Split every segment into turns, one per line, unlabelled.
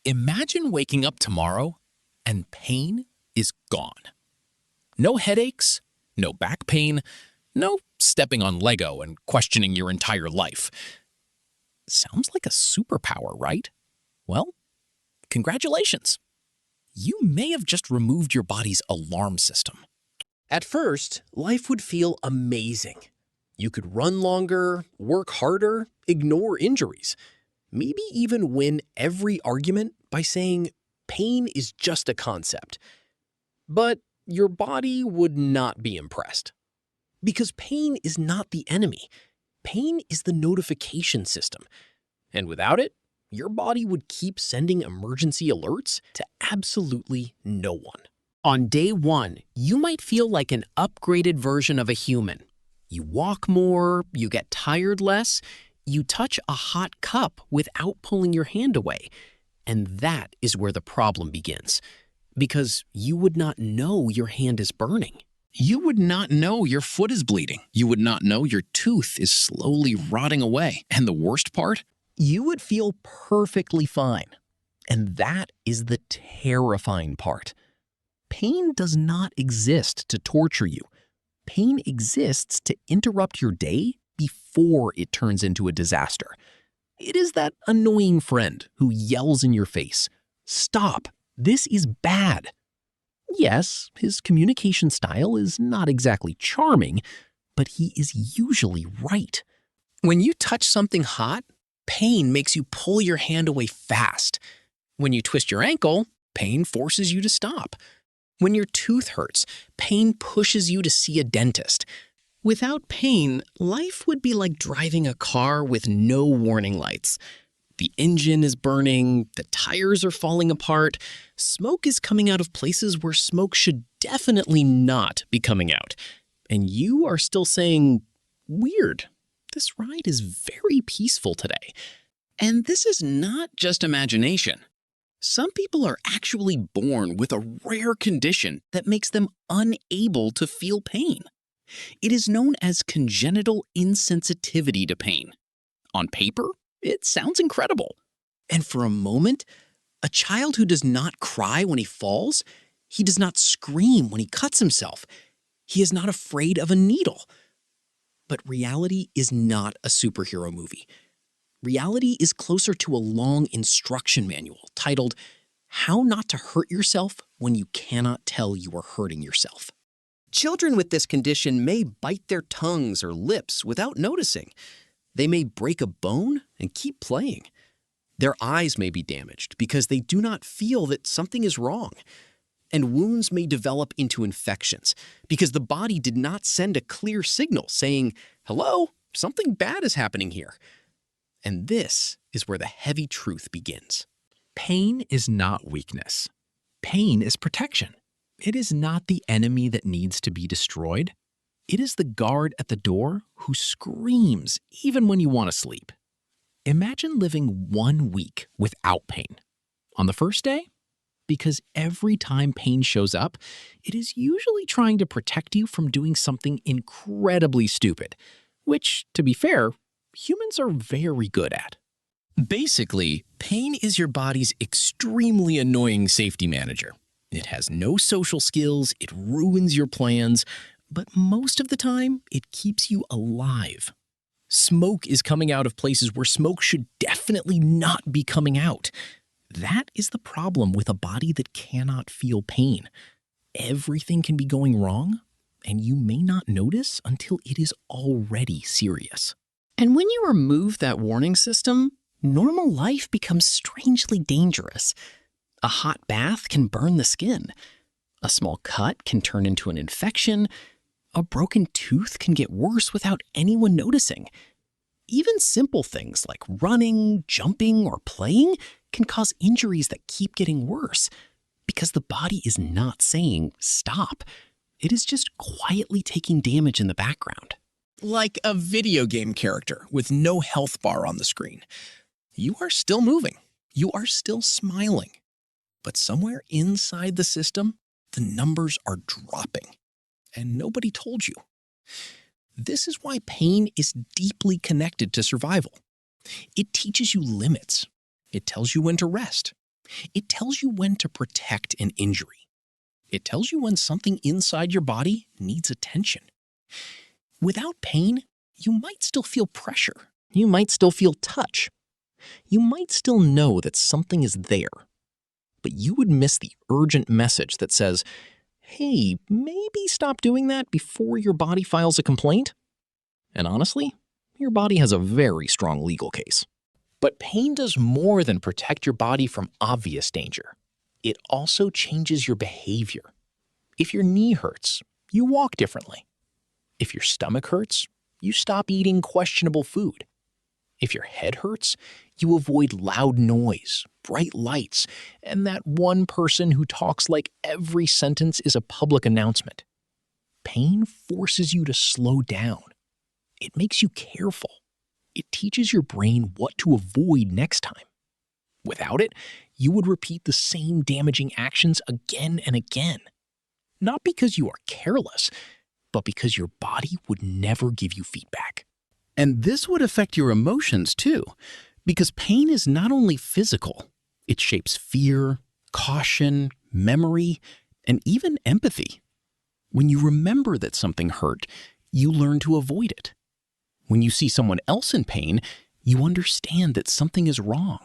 Imagine waking up tomorrow and pain is gone. No headaches, no back pain, no stepping on Lego and questioning your entire life. Sounds like a superpower, right? Well, congratulations. You may have just removed your body's alarm system.
At first, life would feel amazing. You could run longer, work harder, ignore injuries, maybe even win every argument by saying pain is just a concept. But your body would not be impressed. Because pain is not the enemy. Pain is the notification system. And without it, your body would keep sending emergency alerts to absolutely no one. On day one, you might feel like an upgraded version of a human. You walk more, you get tired less, you touch a hot cup without pulling your hand away. And that is where the problem begins. Because you would not know your hand is burning.
You would not know your foot is bleeding. You would not know your tooth is slowly rotting away. And the worst part?
You would feel perfectly fine. And that is the terrifying part. Pain does not exist to torture you. Pain exists to interrupt your day before it turns into a disaster. It is that annoying friend who yells in your face, "Stop, this is bad." Yes, his communication style is not exactly charming, but he is usually right. When you touch something hot, pain makes you pull your hand away fast. When you twist your ankle, pain forces you to stop. When your tooth hurts, pain pushes you to see a dentist. Without pain, life would be like driving a car with no warning lights. The engine is burning, the tires are falling apart, smoke is coming out of places where smoke should definitely not be coming out. And you are still saying, "Weird, this ride is very peaceful today." And this is not just imagination. Some people are actually born with a rare condition that makes them unable to feel pain. It is known as congenital insensitivity to pain. On paper, it sounds incredible. And for a moment, a child who does not cry when he falls, he does not scream when he cuts himself, he is not afraid of a needle. But reality is not a superhero movie. Reality is closer to a long instruction manual titled, "How Not to Hurt Yourself When You Cannot Tell You Are Hurting Yourself." Children with this condition may bite their tongues or lips without noticing. They may break a bone and keep playing. Their eyes may be damaged because they do not feel that something is wrong. And wounds may develop into infections because the body did not send a clear signal saying, "Hello, something bad is happening here." And this is where the heavy truth begins.
Pain is not weakness. Pain is protection. It is not the enemy that needs to be destroyed. It is the guard at the door who screams even when you want to sleep. Imagine living 1 week without pain. On the first day, because every time pain shows up, it is usually trying to protect you from doing something incredibly stupid, which, to be fair, humans are very good at. Basically, pain is your body's extremely annoying safety manager. It has no social skills, it ruins your plans, but most of the time, it keeps you alive. Smoke is coming out of places where smoke should definitely not be coming out. That is the problem with a body that cannot feel pain. Everything can be going wrong, and you may not notice until it is already serious. And when you remove that warning system, normal life becomes strangely dangerous. A hot bath can burn the skin. A small cut can turn into an infection. A broken tooth can get worse without anyone noticing. Even simple things like running, jumping, or playing can cause injuries that keep getting worse because the body is not saying stop. It is just quietly taking damage in the background. Like a video game character with no health bar on the screen. You are still moving. You are still smiling. But somewhere inside the system, the numbers are dropping. And nobody told you. This is why pain is deeply connected to survival. It teaches you limits. It tells you when to rest.
It tells you when to protect an injury. It tells you when something inside your body needs attention. Without pain, you might still feel pressure. You might still feel touch. You might still know that something is there. But you would miss the urgent message that says, hey, maybe stop doing that before your body files a complaint. And honestly, your body has a very strong legal case. But pain does more than protect your body from obvious danger. It also changes your behavior. If your knee hurts, you walk differently. If your stomach hurts, you stop eating questionable food. If your head hurts, you avoid loud noise, bright lights, and that one person who talks like every sentence is a public announcement. Pain forces you to slow down. It makes you careful. It teaches your brain what to avoid next time. Without it, you would repeat the same damaging actions again and again. Not because you are careless, but because your body would never give you feedback. And this would affect your emotions too, because pain is not only physical, it shapes fear, caution, memory, and even empathy. When you remember that something hurt, you learn to avoid it. When you see someone else in pain, you understand that something is wrong.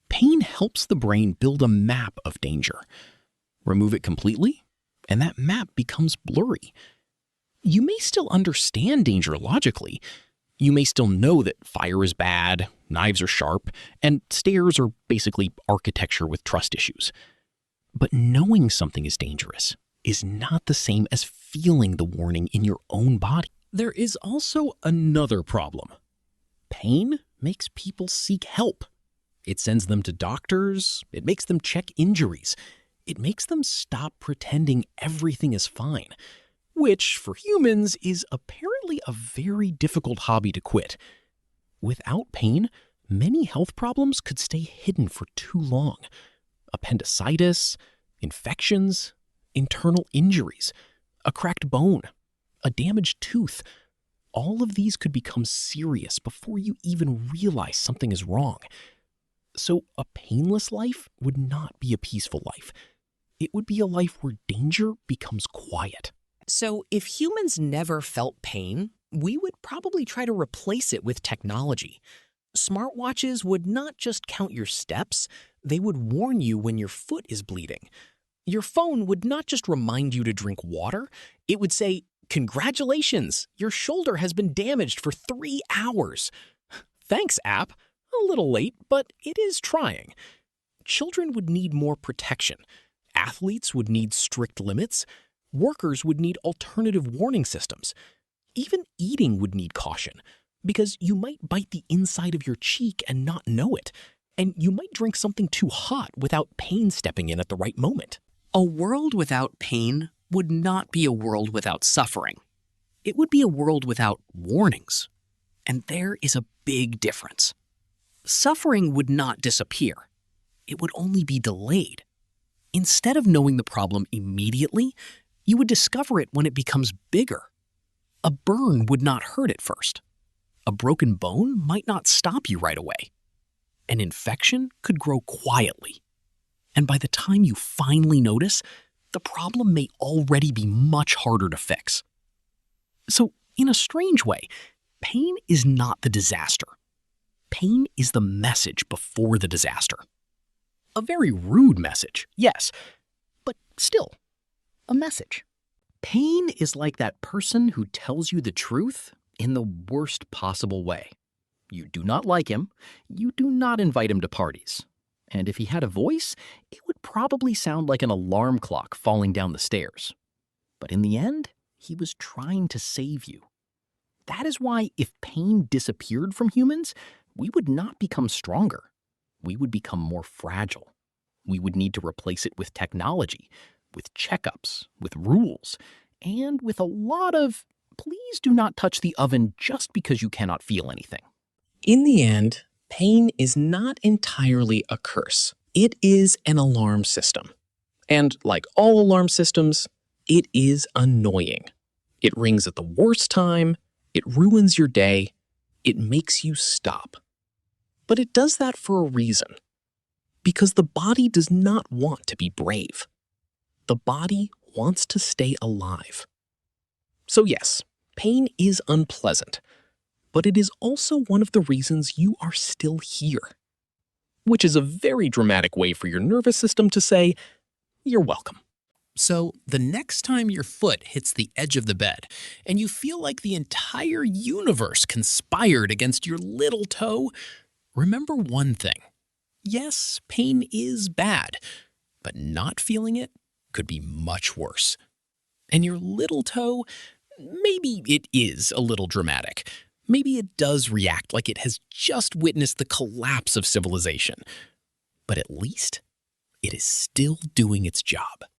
Pain helps the brain build a map of danger. Remove it completely, and that map becomes blurry. You may still understand danger logically. You may still know that fire is bad, knives are sharp, and stairs are basically architecture with trust issues. But knowing something is dangerous is not the same as feeling the warning in your own body. There is also another problem. Pain makes people seek help. It sends them to doctors. It makes them check injuries. It makes them stop pretending everything is fine, which for humans is apparently a very difficult hobby to quit. Without pain, many health problems could stay hidden for too long. Appendicitis, infections, internal injuries, a cracked bone, a damaged tooth. All of these could become serious before you even realize something is wrong. So a painless life would not be a peaceful life. It would be a life where danger becomes quiet.
So if humans never felt pain, we would probably try to replace it with technology. Smartwatches would not just count your steps, they would warn you when your foot is bleeding. Your phone would not just remind you to drink water, it would say, "Congratulations, your shoulder has been damaged for 3 hours." Thanks, app. A little late, but it is trying. Children would need more protection. Athletes would need strict limits. Workers would need alternative warning systems. Even eating would need caution, because you might bite the inside of your cheek and not know it, and you might drink something too hot without pain stepping in at the right moment.
A world without pain would not be a world without suffering. It would be a world without warnings. And there is a big difference. Suffering would not disappear. It would only be delayed. Instead of knowing the problem immediately, you would discover it when it becomes bigger. A burn would not hurt at first. A broken bone might not stop you right away. An infection could grow quietly. And by the time you finally notice, the problem may already be much harder to fix. So, in a strange way, pain is not the disaster. Pain is the message before the disaster. A very rude message, yes, but still, a message. Pain is like that person who tells you the truth in the worst possible way. You do not like him, you do not invite him to parties. And if he had a voice, it would probably sound like an alarm clock falling down the stairs. But in the end, he was trying to save you. That is why if pain disappeared from humans, we would not become stronger. We would become more fragile. We would need to replace it with technology, with checkups, with rules, and with a lot of, please do not touch the oven just because you cannot feel anything.
In the end, pain is not entirely a curse. It is an alarm system. And like all alarm systems, it is annoying. It rings at the worst time, it ruins your day, it makes you stop. But it does that for a reason.
Because the body does not want to be brave. The body wants to stay alive. So yes, pain is unpleasant, but it is also one of the reasons you are still here. Which is a very dramatic way for your nervous system to say, you're welcome.
So, the next time your foot hits the edge of the bed and you feel like the entire universe conspired against your little toe, remember one thing. Yes, pain is bad, but not feeling it could be much worse. And your little toe, maybe it is a little dramatic. Maybe it does react like it has just witnessed the collapse of civilization. But at least it is still doing its job.